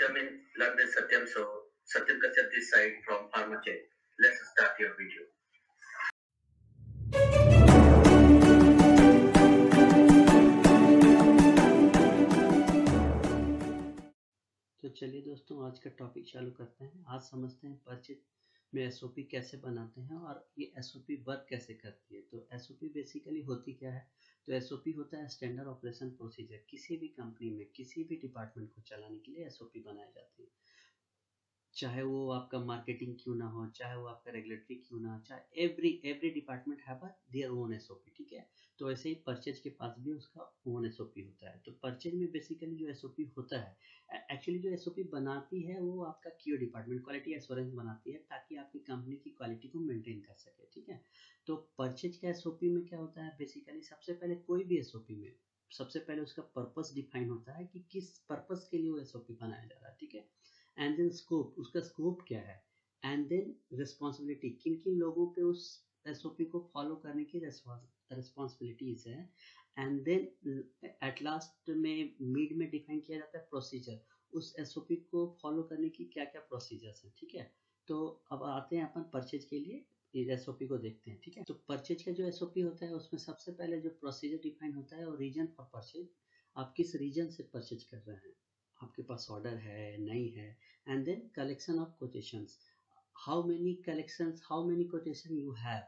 Welcome in London Satyam. So Satyam Kashyap this side from Pharmacheck. Let's start your video. तो चलिए दोस्तों, आज का टॉपिक चालू करते हैं। आज समझते हैं परचेज में एसओपी कैसे बनाते हैं और ये एसओपी वर्क कैसे करती है। तो एसओपी बेसिकली होती क्या है? तो एसओपी होता है स्टैंडर्ड ऑपरेशन प्रोसीजर। किसी भी कंपनी में किसी भी डिपार्टमेंट को चलाने के लिए एसओपी बनाई जाती है, चाहे वो आपका मार्केटिंग क्यों ना हो, चाहे वो आपका रेगुलेटरी क्यों ना हो, चाहे every department have their own SOP. ठीक है, तो ऐसे ही परचेज के पास भी उसका ओन एसओपी होता है। तो परचेज में बेसिकली जो एसओपी होता है, एक्चुअली जो एसओपी बनाती है वो आपका क्यू डिपार्टमेंट क्वालिटी एश्योरेंस बनाती है, ताकि आपकी कंपनी की क्वालिटी को मेंटेन कर सके। ठीक है, तो परचेज का एसओपी में क्या होता है? बेसिकली सबसे पहले कोई भी एसओपी में सबसे पहले उसका पर्पस डिफाइन होता है कि किस पर्पस के लिए वो एसओपी बनाया जा रहा है। ठीक है, एंड देन स्कोप, उसका स्कोप क्या है, एंड देन रिस्पॉन्सिबिलिटी, किन किन लोगों पे उस एसओपी को फॉलो करने की रिस्पॉन्सिबिलिटीज है, एंड देन एट लास्ट में मिड में डिफाइन किया जाता है प्रोसीजर, उस एसओपी को फॉलो करने की क्या क्या प्रोसीजर्स है। ठीक है, तो अब आते हैं अपन परचेज के लिए एसओपी को देखते हैं। ठीक है, तो परचेज का जो एसओपी होता है उसमें सबसे पहले जो प्रोसीजर डिफाइन होता है और रीजन फॉर परचेज, आप किस रीजन से परचेज कर रहे हैं, आपके पास ऑर्डर है नहीं है, and then collection of quotations, how many collections, how many quotation you have.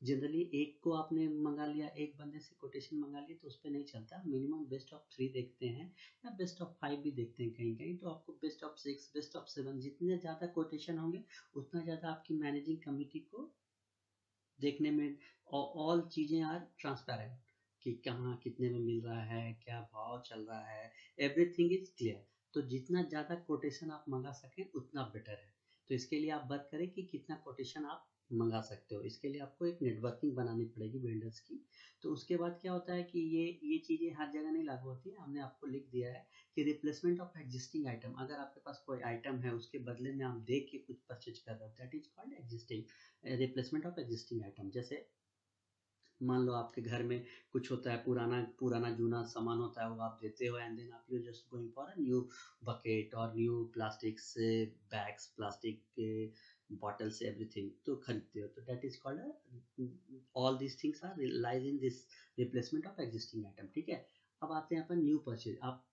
Generally एक को आपने मंगा लिया, एक बंदे से कोटेशन मंगा लिया तो उस पर नहीं चलता, मिनिमम बेस्ट ऑफ 3 देखते हैं या बेस्ट ऑफ 5 भी देखते हैं कहीं कहीं। तो आपको बेस्ट ऑफ 6, बेस्ट ऑफ 7, जितने ज़्यादा कोटेशन होंगे उतना ज़्यादा आपकी मैनेजिंग कमेटी को देखने में ऑल चीज़ें आर ट्रांसपेरेंट, कि कहाँ कितने में मिल रहा है, क्या भाव चल रहा है, एवरीथिंग इज क्लियर। तो जितना ज़्यादा कोटेशन आप मंगा सकें उतना बेटर है। तो इसके लिए आप वर्क करें कि कितना कोटेशन आप मंगा सकते हो। इसके लिए आपको एक नेटवर्किंग बनानी पड़ेगी वेंडर्स की। तो उसके बाद क्या होता है कि ये चीज़ें हर जगह नहीं लागू होती है। हमने आपको लिख दिया है कि रिप्लेसमेंट ऑफ एग्जिस्टिंग आइटम, अगर आपके पास कोई आइटम है उसके बदले में आप देख के कुछ परचेज कर रहे हो, that is called existing replacement of existing item. जैसे मान लो आपके घर में कुछ होता है, पुराना जूना सामान होता है, वो आप देते हो एंड देन आप you just going for a new bucket और new plastics bags, plastic bottles, everything तो खरीदते हो। तो that is called all these things are lies in this replacement of existing item. ठीक है, अब आते हैं अपन न्यू परचेज। आप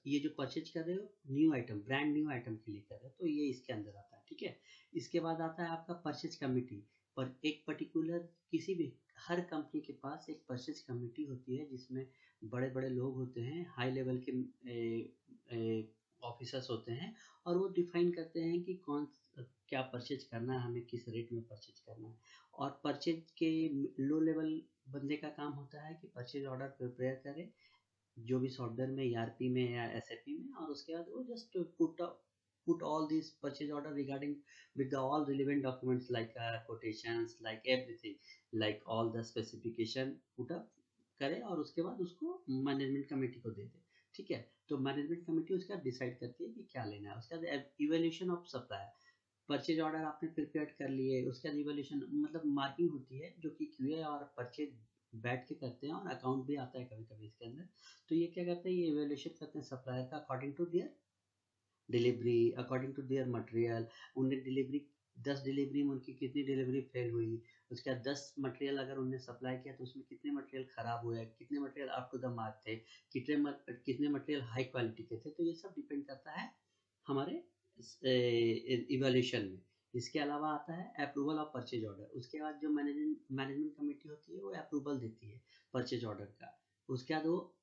ये जो परचेज कर रहे हो new item, brand new item के लिए कर रहे हो, तो ये इसके अंदर आता है। ठीक है, इसके बाद आता है आपका परचेज कमिटी। पर एक पर्टिकुलर किसी भी हर कंपनी के पास एक परचेज कमेटी होती है जिसमें बड़े बड़े लोग होते हैं, हाई लेवल के ऑफिसर्स होते हैं, और वो डिफाइन करते हैं कि कौन क्या परचेज करना है, हमें किस रेट में परचेज करना है। और परचेज के लो लेवल बंदे का काम होता है कि परचेज ऑर्डर प्रिपेयर करे, जो भी सॉफ्टवेयर में, ईआरपी में या एसएपी में, और उसके बाद वो just put all these purchase order regarding with the all relevant documents like quotations, like everything, like all the specification put up करे, और उसके बाद उसको मैनेजमेंट कमेटी को दे दे। ठीक है, तो मैनेजमेंट कमेटी उसका डिसाइड करती है कि क्या लेना है। उसके बाद evaluation of supplier, purchase order आपने प्रिपेयर कर लिए, उसके बाद इवैल्यूएशन मतलब मार्किंग होती है, जो कि क्यूए और परचेज बैठ के करते हैं, और अकाउंट भी आता है कभी कभी इसके अंदर। तो ये क्या करते हैं, ये इवैल्यूएशन करते हैं सप्लायर का according to their delivery, according to their material. उन्हें डिलीवरी 10 डिलीवरी में उनकी कितनी डिलीवरी फेल हुई, उसके बाद 10 मटेरियल अगर उन्हें सप्लाई किया तो उसमें कितने मटेरियल खराब हुए, कितने material up to the mark थे, कितने मटेरियल हाई क्वालिटी के थे। तो ये सब डिपेंड करता है हमारे इवैल्यूएशन में। इसके अलावा आता है अप्रूवल ऑफ परचेज ऑर्डर। उसके बाद जो मैनेजमेंट कमेटी होती है वो अप्रूवल देती है परचेज ऑर्डर का। उसके बाद वो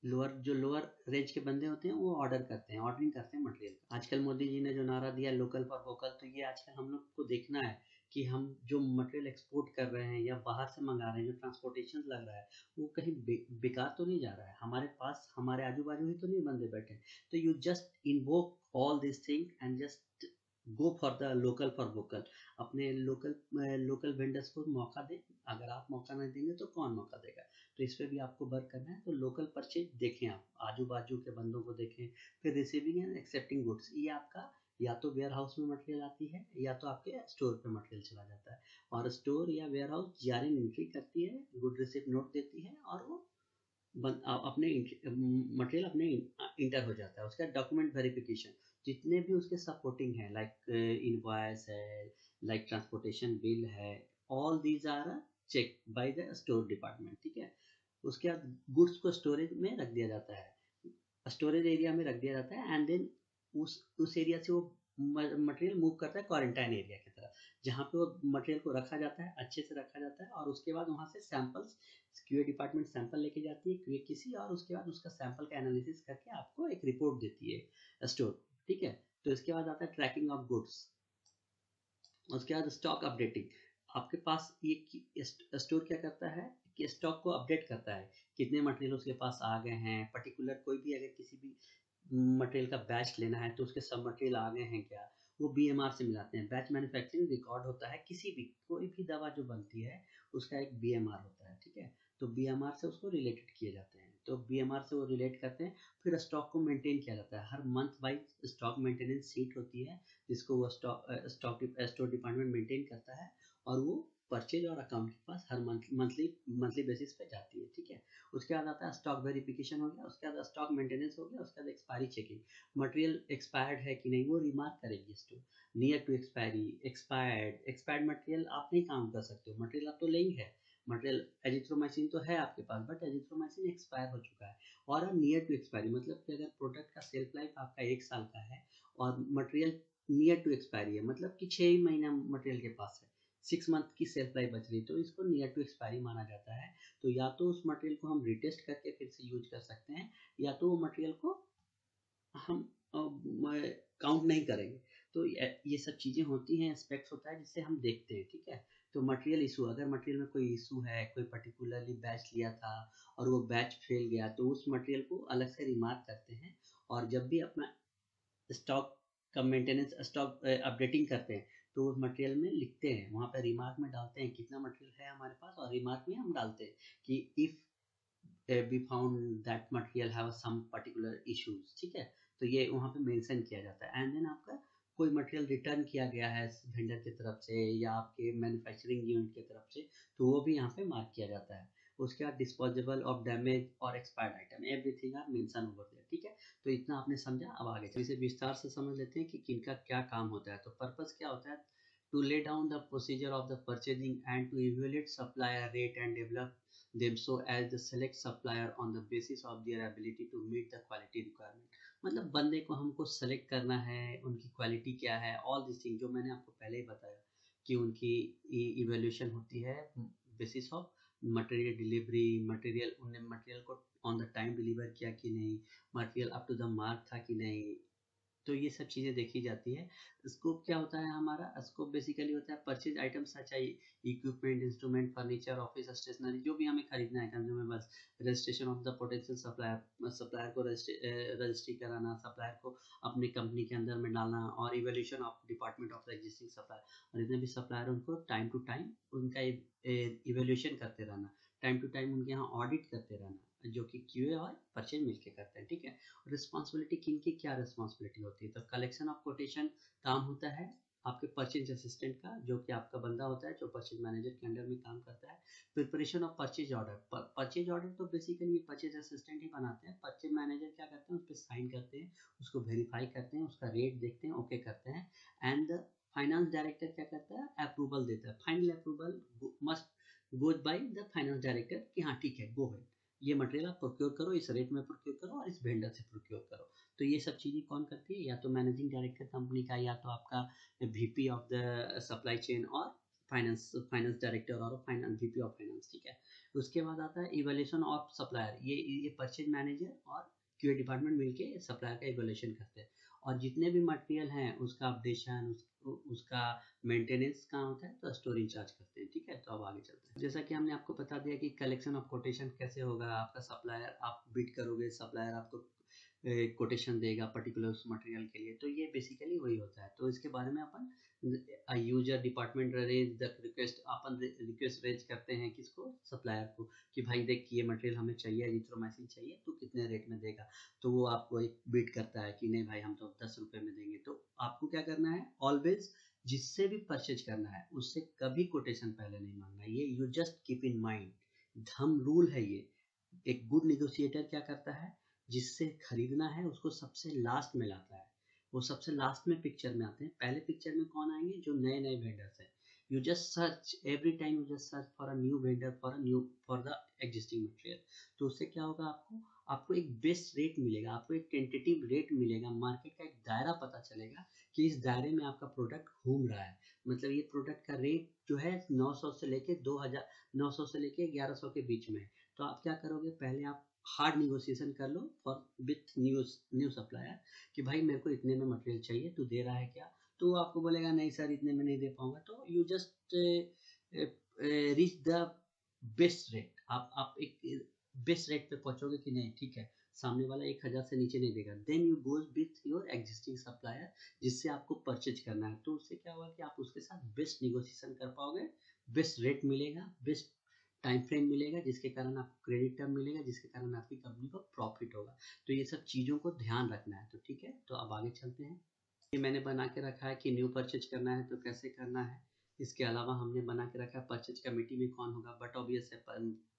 लोअर रेंज के बंदे होते हैं वो ऑर्डर करते हैं, ऑर्डरिंग करते हैं मटेरियल। आजकल मोदी जी ने जो नारा दिया लोकल फॉर वोकल, तो ये आजकल हम लोग को देखना है कि हम जो मटेरियल एक्सपोर्ट कर रहे हैं या बाहर से मंगा रहे हैं, जो ट्रांसपोर्टेशन लग रहा है वो कहीं बेकार तो नहीं जा रहा है, हमारे पास हमारे आजू बाजू ही तो नहीं बंदे बैठे। तो you just invoke all this thing and just go for the local for vocal. अपने लोकल वेंडर्स को मौका दें, अगर आप मौका नहीं देंगे तो कौन मौका देगा। तो इस पर भी आपको वर्क करना है। तो लोकल परचेज देखें, आप आजू बाजू के बंदों को देखें। फिर रिसीविंग एंड एक्सेप्टिंग गुड्स, ये आपका या तो वेयर हाउस में मटेरियल आती है या तो आपके स्टोर पे मटेरियल चला जाता है, और स्टोर या वेयर हाउस जीआरएन एंट्री करती है, गुड रिसिप्ट नोट देती है, और वो अपने मटेरियल अपने इंटर हो जाता है। उसका डॉक्यूमेंट वेरिफिकेशन, जितने भी उसके सपोर्टिंग है, लाइक इनवॉइस है, लाइक ट्रांसपोर्टेशन बिल है, all these are check by the store department, ठीक है। उसके बाद गुड्स को स्टोरेज में रख दिया जाता है, स्टोरेज एरिया में रख दिया जाता है, एंड देन उस एरिया से वो मटेरियल मूव करता है क्वारंटाइन एरिया की तरफ, जहाँ पे वो मटेरियल को रखा जाता है, अच्छे से रखा जाता है, और उसके बाद वहाँ से सैंपल्स क्यूए डिपार्टमेंट सैंपल लेके जाती है क्यूए किसी, और उसके बाद उसका सैंपल का एनालिसिस करके आपको एक रिपोर्ट देती है स्टोर, ठीक है। तो इसके बाद आता है ट्रैकिंग ऑफ गुड्स, उसके बाद स्टॉक अपडेटिंग। आपके पास ये स्टोर क्या करता है कि स्टॉक को अपडेट करता है, कितने मटेरियल उसके पास आ गए हैं, पर्टिकुलर कोई भी अगर किसी भी मटेरियल का बैच लेना है तो उसके सब मटेरियल आ गए हैं क्या, वो बीएमआर से मिलाते हैं। बैच मैन्युफैक्चरिंग रिकॉर्ड होता है, किसी भी कोई भी दवा जो बनती है उसका एक बीएमआर होता है, ठीक है। तो बीएमआर से उसको रिलेटेड किए जाते हैं, तो बीएमआर से वो रिलेट करते हैं। फिर स्टॉक को मेंटेन किया जाता है, हर month wise stock maintenance sheet होती है, जिसको वो स्टोर डिपार्टमेंट मेंटेन करता है, और वो परचेज और अकाउंट के पास हर मंथली बेसिस पे जाती है, ठीक है। उसके बाद आता है स्टॉक वेरिफिकेशन हो गया, उसके बाद स्टॉक मेंटेनेंस हो गया, उसके बाद एक्सपायरी चेकिंग, मटेरियल एक्सपायर्ड है कि नहीं वो रिमार्क करेगी store, near to expiry, expired material आप नहीं काम कर सकते हो, मटेरियल आप तो ले ही है, मटेरियल एजिथ्रोमाइसिन तो है आपके पास, बट एजिथ्रोमाइसिन एक्सपायर हो चुका है। और नियर टू एक्सपायरी मतलब कि अगर प्रोडक्ट का सेल्फ लाइफ आपका 1 साल का है और मटेरियल नियर टू एक्सपायरी है, मतलब कि 6 महीना मटेरियल के पास है, 6 मंथ की सेल्फ लाइफ बच रही, तो इसको नियर टू एक्सपायरी माना जाता है। तो या तो उस मटेरियल को हम रिटेस्ट करके फिर से यूज कर सकते हैं, या तो वो मटेरियल को हम काउंट नहीं करेंगे। तो ये सब चीज़ें होती हैं, एस्पेक्ट्स होता है जिससे हम देखते हैं, ठीक है। तो मटेरियल इशू, अगर मटेरियल में कोई इशू है, कोई पर्टिकुलरली बैच लिया था और वो बैच फेल गया, तो उस मटेरियल को अलग से रिमार्क करते हैं, और जब भी अपना स्टॉक का मेंटेनेंस स्टॉक अपडेटिंग करते हैं तो उस मटेरियल में लिखते हैं, वहाँ पर रिमार्क में डालते हैं कितना मटेरियल है हमारे पास, और रिमार्क में हम डालते हैं कि if we found that material have some particular issues, ठीक है। तो ये वहाँ पे मेंशन किया जाता है, एंड देन आपका कोई मटेरियल रिटर्न किया गया है वेंडर की तरफ से या आपके मैन्युफैक्चरिंग यूनिट की तरफ से, तो वो भी यहाँ पे मार्क किया जाता है। उसके बाद डिस्पोजेबल ऑफ डैमेज और expired item everything are mention over there, ठीक है। तो इतना आपने समझा, अब आगे इसे विस्तार से समझ लेते हैं कि किनका क्या काम होता है। तो पर्पस क्या होता है, to lay down the procedure of the purchasing and to evaluate supplier rate and develop them so as the select supplier on the basis of their ability to meet the quality requirement। मतलब बंदे को हमको select करना है, उनकी quality क्या है, all this thing जो मैंने आपको पहले ही बताया कि उनकी इवेल्यूशन होती है basis of material delivery, material उनने मटेरियल को ऑन द टाइम डिलीवर किया कि नहीं, material up to the mark था कि नहीं, तो ये सब चीज़ें देखी जाती है। स्कोप क्या होता है हमारा, स्कोप बेसिकली होता है परचेज आइटम्स चाहिए, equipment, instrument, furniture, office stationery, जो भी हमें खरीदना है consumables, registration of the potential supplier, supplier को रजिस्ट्री कराना, सप्लायर को अपनी कंपनी के अंदर में डालना, और evolution of department of the existing supplier, और जितने भी सप्लायर उनको टाइम टू टाइम उनका इवोल्यूशन करते रहना, टाइम टू टाइम उनके यहाँ ऑडिट करते रहना, जो कि क्यूए और परचेज मिलके करते हैं, ठीक है। रिस्पॉन्सिबिलिटी किन की क्या रिस्पॉन्सिबिलिटी होती है, तो कलेक्शन ऑफ कोटेशन काम होता है आपके परचेज असिस्टेंट का, जो कि आपका बंदा होता है जो परचेज मैनेजर के अंडर में काम करता है। Preparation of purchase order, purchase order तो बेसिकली ये परचेज असिस्टेंट ही बनाते हैं, परचेज मैनेजर क्या करते हैं उस पर साइन करते हैं, उसको वेरीफाई करते हैं, उसका रेट देखते हैं, ओके करते हैं, एंड फाइनेंस डायरेक्टर क्या करता है, अप्रूवल देता है, final approval must goes by the finance director कि हाँ ठीक है गो हेड, ये मटेरियल आप प्रोक्योर करो, इस रेट में प्रोक्योर करो और इस वेंडर से प्रोक्योर करो। तो ये सब चीज़ें कौन करती है, या तो मैनेजिंग डायरेक्टर कंपनी का, या तो आपका VP of the supply chain, और फाइनेंस फाइनेंस डायरेक्टर और फाइनेंस वीपी ऑफ फाइनेंस, ठीक है। उसके बाद आता है इवैल्यूएशन ऑफ सप्लायर, ये परचेज मैनेजर और क्यूए डिपार्टमेंट मिलके सप्लायर का इवैल्यूएशन करते हैं, और जितने भी मटेरियल हैं उसका अपडेशन, उसका मेंटेनेंस कहाँ होता है, तो स्टोर इंचार्ज करते हैं, ठीक है। तो अब आगे चलते हैं, जैसा कि हमने आपको बता दिया कि कलेक्शन ऑफ कोटेशन कैसे होगा, आपका सप्लायर आप बिड करोगे, सप्लायर आपको कोटेशन देगा पर्टिकुलर उस मटेरियल के लिए, तो ये बेसिकली वही होता है। तो इसके बारे में अपन user department raise the request, अपन रिक्वेस्ट रेज करते हैं किसको, सप्लायर को, कि भाई देख ये मटेरियल हमें चाहिए, एजिथ्रोमाइसिन चाहिए, तो कितने रेट में देगा, तो वो आपको एक बिड करता है कि नहीं भाई हम तो 10 रुपए में देंगे। तो आपको क्या करना है, ऑलवेज जिससे भी परचेज करना है उससे कभी कोटेशन पहले नहीं मांगना, ये you just keep in mind, हम रूल है ये, एक गुड नेगोशिएटर क्या करता है, जिससे खरीदना है उसको सबसे लास्ट में लाता है, वो सबसे लास्ट में पिक्चर में आते हैं। पहले पिक्चर में कौन आएंगे, जो नए नए वेंडर्स हैं। You just search every time, you just search for a new vendor for the existing material. तो उससे क्या होगा, आपको एक बेस्ट रेट मिलेगा, आपको एक टेंटेटिव रेट मिलेगा, मार्केट का एक दायरा पता चलेगा कि इस दायरे में आपका प्रोडक्ट घूम रहा है। मतलब ये प्रोडक्ट का रेट जो है 900 से लेके 2000, 900 से लेके 1100 के बीच में है। तो आप क्या करोगे, पहले आप हार्ड निगोशिएशन कर लो फॉर विथ न्यू सप्लायर कि भाई मेरे को इतने में मटेरियल चाहिए, तू दे रहा है क्या। तो वो आपको बोलेगा नहीं सर इतने में नहीं दे पाऊंगा। तो you just reach the best rate. आप एक बेस्ट रेट पे पहुंचोगे कि नहीं, ठीक है सामने वाला 1000 से नीचे नहीं देगा। Then you goes with your existing supplier जिससे आपको परचेज करना है। तो उससे क्या होगा कि आप उसके साथ बेस्ट निगोशिएशन कर पाओगे, बेस्ट रेट मिलेगा, बेस्ट टाइम फ्रेम मिलेगा, जिसके कारण आपको क्रेडिट टर्म मिलेगा, जिसके कारण आपकी कंपनी को प्रॉफिट होगा। तो ये सब चीज़ों को ध्यान रखना है। तो ठीक है, तो अब आगे चलते हैं। ये मैंने बना के रखा है कि न्यू परचेज करना है तो कैसे करना है। इसके अलावा हमने बना के रखा है परचेज कमेटी में कौन होगा, बट ऑब्वियस है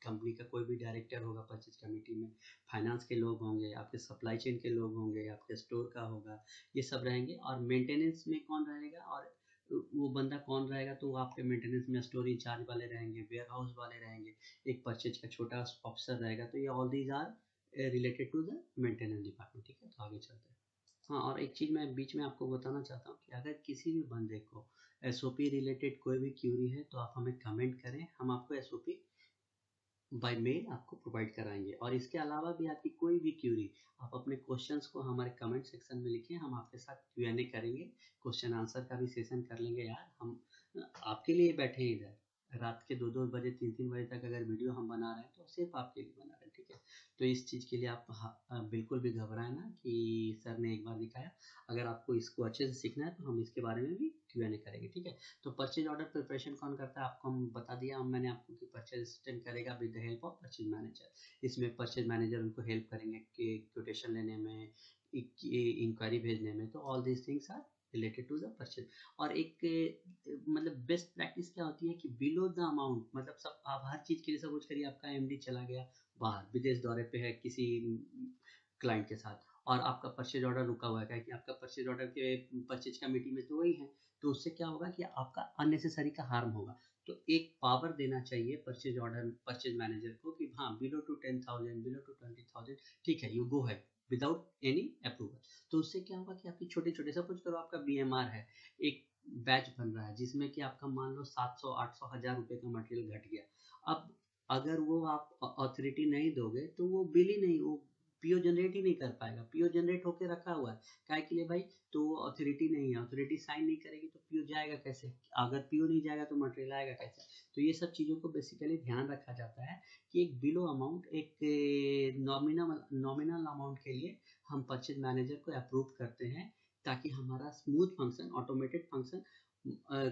कंपनी का कोई भी डायरेक्टर होगा परचेज कमेटी में, फाइनेंस के लोग होंगे, आपके सप्लाई चेन के लोग होंगे, आपके स्टोर का होगा, ये सब रहेंगे। और मेंटेनेंस में कौन रहेगा, और वो बंदा कौन रहेगा, तो वो आपके मेंटेनेंस में स्टोर इंचार्ज वाले रहेंगे, वेयर हाउस वाले रहेंगे, एक परचेज का छोटा ऑफिसर रहेगा। तो ये all these are related to the maintenance department. ठीक है, तो आगे चलते हैं। हाँ, और एक चीज़ मैं बीच में आपको बताना चाहता हूँ कि अगर किसी भी बंदे को एसओपी रिलेटेड कोई भी क्यूरी है तो आप हमें कमेंट करें, हम आपको एसओपी बाय मेल आपको प्रोवाइड कराएंगे। और इसके अलावा भी आपकी कोई भी क्यूरी, आप अपने क्वेश्चंस को हमारे कमेंट सेक्शन में लिखिए, हम आपके साथ Q&A करेंगे, क्वेश्चन आंसर का भी सेशन कर लेंगे। यार हम आपके लिए बैठे हैं इधर, रात के 2-2 बजे 3-3 बजे तक अगर वीडियो हम बना रहे हैं तो सिर्फ आपके लिए बना रहे हैं। ठीक है, तो इस चीज़ के लिए आप बिल्कुल भी घबराए ना कि सर ने एक बार दिखाया। अगर आपको इसको अच्छे से सीखना है तो हम इसके बारे में भी Q&A करेंगे। ठीक है, तो परचेज ऑर्डर प्रिपरेशन कौन करता है, आपको हम बता दिया मैंने आपको कि परचेज असिस्टेंट करेगा with the help of purchase manager. इसमें परचेज मैनेजर उनको हेल्प करेंगे कि क्वोटेशन लेने में, इंक्वायरी भेजने में। तो all these things are related to the purchase. और एक मतलब बेस्ट प्रैक्टिस क्या होती है कि बिलो द अमाउंट, मतलब सब आप हर चीज़ के लिए सपोज करिए आपका एमडी चला गया बाहर विदेश दौरे पे है किसी क्लाइंट के साथ, और आपका परचेज ऑर्डर रुका हुआ है कि आपका परचेज ऑर्डर के परचेज कमेटी में तो वही है। तो उससे क्या होगा कि आपका अननेसेसरी का हार्म होगा। तो एक पावर देना चाहिए परचेज ऑर्डर परचेज मैनेजर को कि हाँ बिलो टू 10,000, बिलो टू 20,000, ठीक है यू गो है विदाउट एनी अप्रूवल। तो उससे क्या होगा कि आपकी छोटे छोटे, सपोज करो आपका बीएमआर है, एक बैच बन रहा है जिसमें कि आपका मान लो 700, 800, 1000 रुपए का मटेरियल घट गया। अब अगर वो आप अथॉरिटी नहीं दोगे तो वो बिल ही नहीं, वो पीओ जनरेट ही नहीं कर पाएगा। पीओ जनरेट होके रखा हुआ है काय के लिए भाई, तो अथॉरिटी नहीं है, अथॉरिटी साइन नहीं करेगी तो पीओ जाएगा कैसे, अगर पीओ नहीं जाएगा तो मटेरियल आएगा कैसे। तो ये सब चीज़ों को बेसिकली ध्यान रखा जाता है कि एक बिलो अमाउंट, एक नॉमिनल अमाउंट के लिए हम परचेज मैनेजर को अप्रूव करते हैं, ताकि हमारा smooth function, automated function,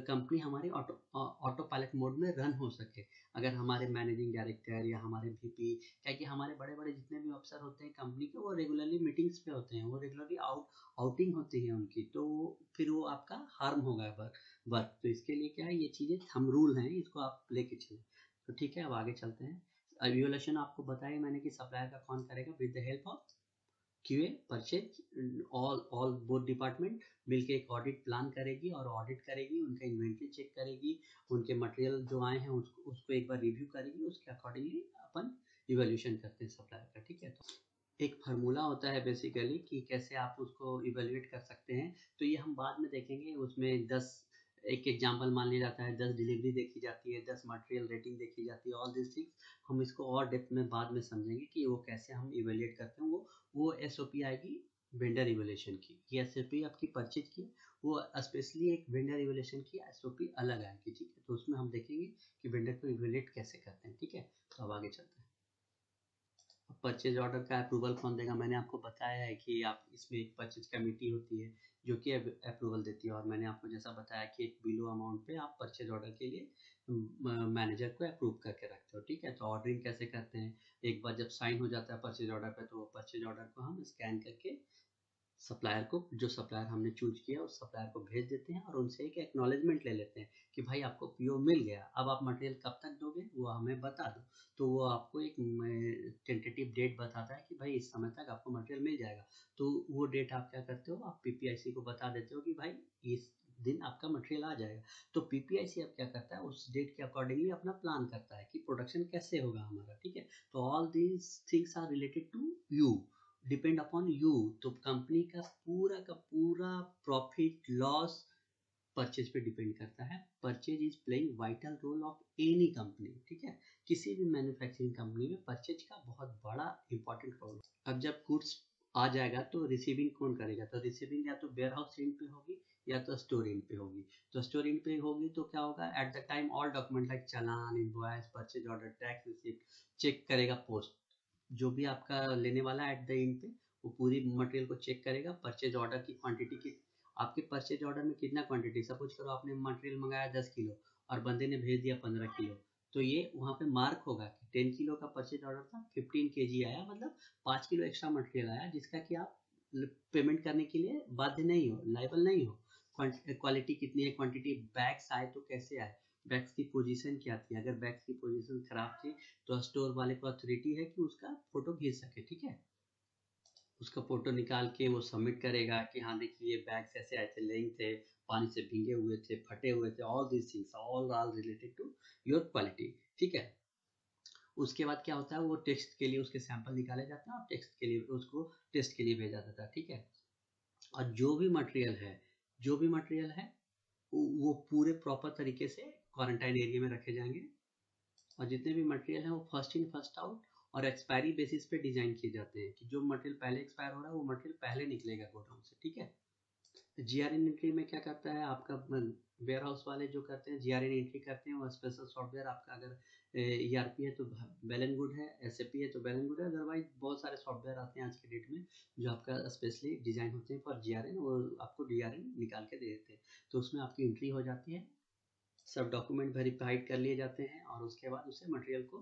company हमारी ऑटो पायलट मोड में रन हो सके। अगर हमारे मैनेजिंग डायरेक्टर या हमारे वीपी, क्या कि हमारे बड़े बड़े जितने भी अफसर होते हैं कंपनी के, वो रेगुलरली मीटिंग्स पे होते हैं, वो रेगुलरली आउटिंग होती है उनकी, तो फिर वो आपका हार्म होगा वर्क। तो इसके लिए क्या है, ये चीज़ें थंब रूल हैं, इसको आप लेके चलें। तो ठीक है, अब आगे चलते हैं। इवैल्यूएशन आपको बताया मैंने कि सप्लायर का कौन करेगा, with the help of QA, purchase, all both department मिलके एक ऑडिट प्लान करेगी और ऑडिट करेगी, उनका इन्वेंट्री चेक करेगी, उनके मटेरियल जो आए हैं उसको एक बार रिव्यू करेगी, उसके अकॉर्डिंगली अपन इवैल्यूएशन करते हैं सप्लायर का। ठीक है, तो एक फार्मूला होता है बेसिकली कि कैसे आप उसको इवेल्युएट कर सकते हैं। तो ये हम बाद में देखेंगे, उसमें 10 एक एग्जांपल मान लिया जाता है, 10 डिलीवरी देखी जाती है, 10 मटेरियल रेटिंग देखी जाती है, ऑल दिस थिंग्स हम इसको और डेप्थ में बाद में समझेंगे कि वो कैसे हम इवेल्युएट करते हैं। वो एसओपी आएगी वेंडर इवेल्यूएशन की, ये एसओपी आपकी परचेज की, वो स्पेशली एक वेंडर इवेल्यूएशन की एसओपी अलग आएगी। ठीक है, तो उसमें हम देखेंगे कि वेंडर को इवेल्युएट कैसे करते हैं। ठीक है, तो अब आगे चलते हैं। परचेज ऑर्डर का अप्रूवल कौन देगा, मैंने आपको बताया है कि आप इसमें एक परचेज कमेटी होती है जो कि अप्रूवल देती है। और मैंने आपको जैसा बताया कि एक बिलो अमाउंट पे आप परचेज ऑर्डर के लिए मैनेजर को अप्रूव करके रखते हो। ठीक है, तो ऑर्डरिंग कैसे करते हैं, एक बार जब साइन हो जाता है परचेज ऑर्डर पे तो वो परचेज ऑर्डर को हम स्कैन करके सप्लायर को, जो सप्लायर हमने चूज किया उस सप्लायर को भेज देते हैं और उनसे एक एक्नॉलेजमेंट ले लेते हैं कि भाई आपको पीओ मिल गया, अब आप मटेरियल कब तक दोगे वो हमें बता दो। तो वो आपको एक टेंटेटिव डेट बताता है कि भाई इस समय तक आपको मटेरियल मिल जाएगा। तो वो डेट आप क्या करते हो, आप पीपीआईसी को बता देते हो कि भाई इस दिन आपका मटेरियल आ जाएगा। तो पीपीआईसी अब क्या करता है, उस डेट के अकॉर्डिंगली अपना प्लान करता है कि प्रोडक्शन कैसे होगा हमारा, ठीक है। तो all these things are related to you, depend upon you. तो कंपनी का पूरा प्रॉफिट लॉस परचेज पे डिपेंड करता है। Purchase is playing vital role of any company, ठीक है। किसी भी मैन्युफैक्चरिंग कंपनी में परचेज का बहुत बड़ा इंपॉर्टेंट रोल। अब जब गुड्स आ जाएगा तो रिसीविंग कौन करेगा, तो रिसीविंग या तो वेयर हाउस एंड पे होगी या तो स्टोर एंड पे होगी। तो स्टोर एंड पे होगी तो क्या होगा, at the time all document like चालान, invoice, purchase order, tax receipt check करेगा पोस्ट। जो भी आपका लेने वाला है एट द एंड पे वो पूरी मटेरियल को चेक करेगा। परचेज ऑर्डर की क्वांटिटी की, आपके परचेज ऑर्डर में कितना क्वांटिटी, सपोज करो आपने मटेरियल मंगाया 10 किलो और बंदे ने भेज दिया 15 किलो, तो ये वहाँ पे मार्क होगा कि 10 किलो का परचेज ऑर्डर था, 15 केजी आया, मतलब 5 किलो एक्स्ट्रा मटेरियल आया, जिसका कि आप पेमेंट करने के लिए बाध्य नहीं हो, लाइबल नहीं हो। क्वालिटी कितनी है, क्वांटिटी, बैग्स आए तो कैसे आए, बैग्स की पोजीशन क्या थी, अगर बैग्स की पोजीशन खराब थी तो स्टोर वाले को अथॉरिटी है कि उसका फोटो खींच सके, ठीक है। उसका फोटो निकाल के वो सबमिट करेगा कि हाँ देखिए बैग्स ऐसे आए थे, लेंथ थे, पानी से भीगे हुए थे, फटे हुए थे, all these things all are related to your quality, ठीक है। उसके बाद क्या होता है, वो टेस्ट के लिए उसके सैंपल निकाले जाते हैं और टेस्ट के लिए उसको टेस्ट के लिए भेजा जाता है, ठीक है। और जो भी मटेरियल है वो पूरे प्रॉपर तरीके से क्वारंटाइन एरिया में रखे जाएंगे। और जितने भी मटेरियल हैं वो फर्स्ट इन फर्स्ट आउट और एक्सपायरी बेसिस पे डिजाइन किए जाते हैं कि जो मटेरियल पहले एक्सपायर हो रहा है वो मटेरियल पहले निकलेगा गोडाउन से, ठीक है। जीआरएन एंट्री में क्या करता है आपका वेयर हाउस वाले जो करते हैं जीआरएन एंट्री करते हैं, वो स्पेशल सॉफ्टवेयर आपका, अगर ईआरपी है तो वेल एंड गुड है, एसएपी है तो वेल एंड गुड है, अदरवाइज बहुत सारे सॉफ्टवेयर आते हैं आज के डेट में जो आपका स्पेशली डिजाइन होते हैं फॉर जीआरएन, वो आपको डीआरएन निकाल के दे देते हैं। तो उसमें आपकी एंट्री हो जाती है, सब डॉक्यूमेंट वेरीफाइड कर लिए जाते हैं और उसके बाद उसे मटेरियल को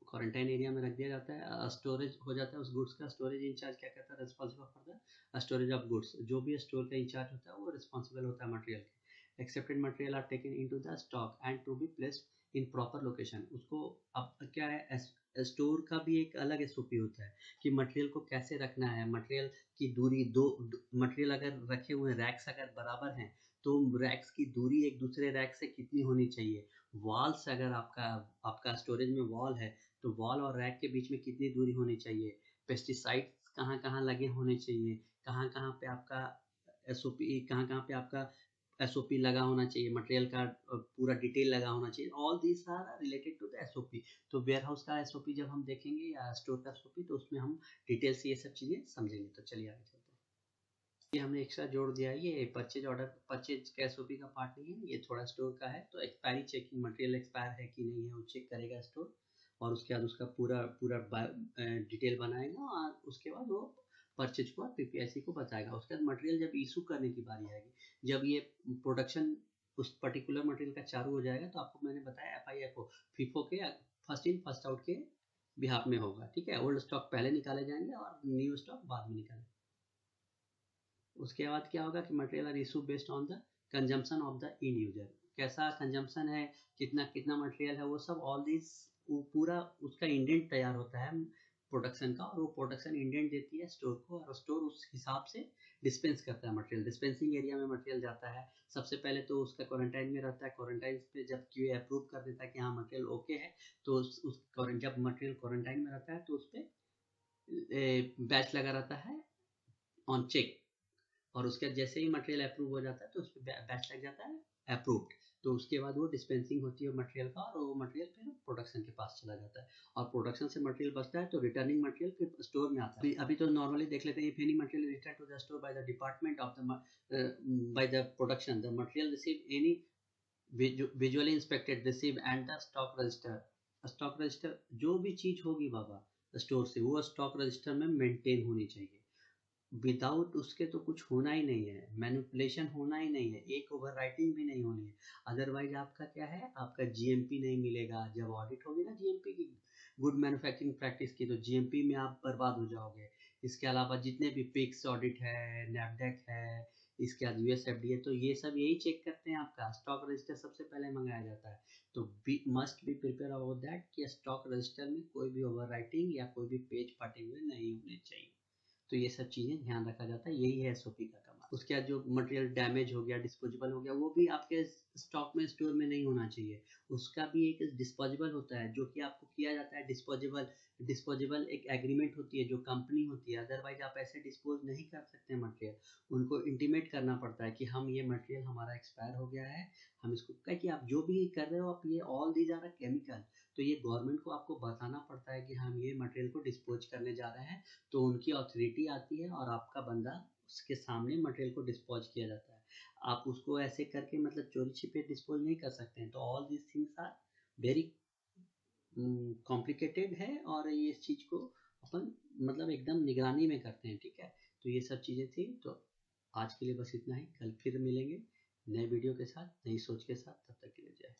क्वारंटाइन एरिया में रख दिया जाता है। स्टोरेज हो जाता है उस गुड्स का। स्टोरेज इंचार्ज क्या करता है, responsible for the storage of goods. जो भी स्टोर का इंचार्ज होता है वो रिस्पॉन्सिबल होता है मटेरियल के। Accepted material are taken into the stock and to be placed in proper location. उसको अब क्या है, स्टोर का भी एक अलग एसओपी होता है कि मटेरियल को कैसे रखना है, मटेरियल की दूरी मटेरियल अगर रखे हुए रैक्स अगर बराबर हैं तो रैक्स की दूरी एक दूसरे रैक से कितनी होनी चाहिए। वॉल्स अगर आपका स्टोरेज में वॉल है तो वॉल और रैक के बीच में कितनी दूरी होनी चाहिए। पेस्टिसाइड्स कहाँ कहाँ लगे होने चाहिए, कहाँ कहाँ पे आपका एसओपी, कहाँ कहाँ पे आपका एसओपी लगा होना चाहिए, मटेरियल का पूरा डिटेल लगा होना चाहिए। All this are related to the SOP. तो वेयर हाउस का एसओपी जब हम देखेंगे या स्टोर का एसओपी तो उसमें हम डिटेल से ये सब चीज़ें समझेंगे। तो चलिए आगे चलते हैं। ये हमने एक्स्ट्रा जोड़ दिया है, ये परचेज ऑर्डर, परचेज का एसओपी का पार्ट नहीं है, ये थोड़ा स्टोर का है। तो एक्सपायरी चेकिंग, मटेरियल एक्सपायर है कि नहीं है वो चेक करेगा स्टोर, और उसके बाद उसका पूरा पूरा डिटेल बनाएगा और उसके बाद वो परचेज को पीपीआईसी को बताएगा। उसके बाद मटेरियल जब इशू करने की बारी आएगी, जब ये प्रोडक्शन उस पर्टिकुलर मटेरियल का चालू हो जाएगा, तो आपको मैंने बताया एफआईएफओ, फीफो के फर्स्ट इन फर्स्ट आउट के बिहाफ में होगा, ठीक है। ओल्ड स्टॉक पहले निकाले जाएंगे और न्यू स्टॉक बाद में निकाले। उसके बाद क्या होगा कि material are issue based on the consumption of the end user, कैसा कंजम्पशन है, कितना कितना मटेरियल है, वो सब ऑल दिस पूरा उसका इंडेंट तैयार होता है प्रोडक्शन का, और वो प्रोडक्शन इंडेंट देती है स्टोर को, और स्टोर उस हिसाब से डिस्पेंस करता है मटेरियल। डिस्पेंसिंग एरिया में मटेरियल जाता है, सबसे पहले तो उसका क्वारंटाइन में रहता है। क्वारंटाइन पे जब क्यूए अप्रूव कर देता है कि हाँ मटेरियल ओके है, तो जब मटेरियल क्वारंटाइन में रहता है तो उस पर बैच लगा रहता है ऑन चेक, और उसके बाद जैसे ही मटेरियल अप्रूव हो जाता है तो उस पर बैच लग जाता है अप्रूव्ड। तो उसके बाद वो डिस्पेंसिंग होती है मटेरियल का, और वो मटेरियल फिर प्रोडक्शन के पास चला जाता है, और प्रोडक्शन से मटेरियल बचता है तो रिटर्निंग मटेरियल फिर स्टोर में आता है। अभी तो नॉर्मली देख लेते हैं, if any material return to the store by the department of the by the production, the material receive any visually inspected receive and the stock register. Stock register जो भी चीज होगी बाबा स्टोर से, वो स्टॉक रजिस्टर में maintain होनी चाहिए। Without उसके तो कुछ होना ही नहीं है, मैनिपुलेशन होना ही नहीं है, एक ओवर राइटिंग भी नहीं होनी है। अदरवाइज आपका क्या है, आपका जीएमपी नहीं मिलेगा। जब ऑडिट होगी ना जीएमपी की, गुड मैन्युफैक्चरिंग प्रैक्टिस की, तो जीएमपी में आप बर्बाद हो जाओगे। इसके अलावा जितने भी पिक्स ऑडिट है, नैफडेक है, इसके बाद USFDA, तो ये सब यही चेक करते हैं। आपका स्टॉक रजिस्टर सबसे पहले मंगाया जाता है, तो must be prepare about that कि स्टॉक रजिस्टर में कोई भी ओवर राइटिंग या कोई भी पेज फटे हुए नहीं होने चाहिए। तो ये सब चीज़ें ध्यान रखा जाता है, यही है SOP का कमाल। उसके बाद जो मटेरियल डैमेज हो गया, डिस्पोजेबल हो गया, वो भी आपके स्टॉक में स्टोर में नहीं होना चाहिए। उसका भी एक डिस्पोजेबल होता है जो कि आपको किया जाता है। डिस्पोजेबल एक एग्रीमेंट होती है जो कंपनी होती है, अदरवाइज आप ऐसे डिस्पोज नहीं कर सकते मटेरियल। उनको इंटीमेट करना पड़ता है कि हम ये मटेरियल हमारा एक्सपायर हो गया है, हम इसको क्या कि आप जो भी कर रहे हो आप ये ऑल दीज आर केमिकल, तो ये गवर्नमेंट को आपको बताना पड़ता है कि हम ये मटेरियल को डिस्पोज करने जा रहे हैं। तो उनकी अथॉरिटी आती है और आपका बंदा उसके सामने मटेरियल को डिस्पोज किया जाता है। आप उसको ऐसे करके मतलब चोरी छिपे डिस्पोज नहीं कर सकते हैं। तो all this things are very complicated है और ये इस चीज़ को अपन मतलब एकदम निगरानी में करते हैं, ठीक है। तो ये सब चीज़ें थी। तो आज के लिए बस इतना ही, कल फिर मिलेंगे नए वीडियो के साथ, नई सोच के साथ। तब तक के लिए जय।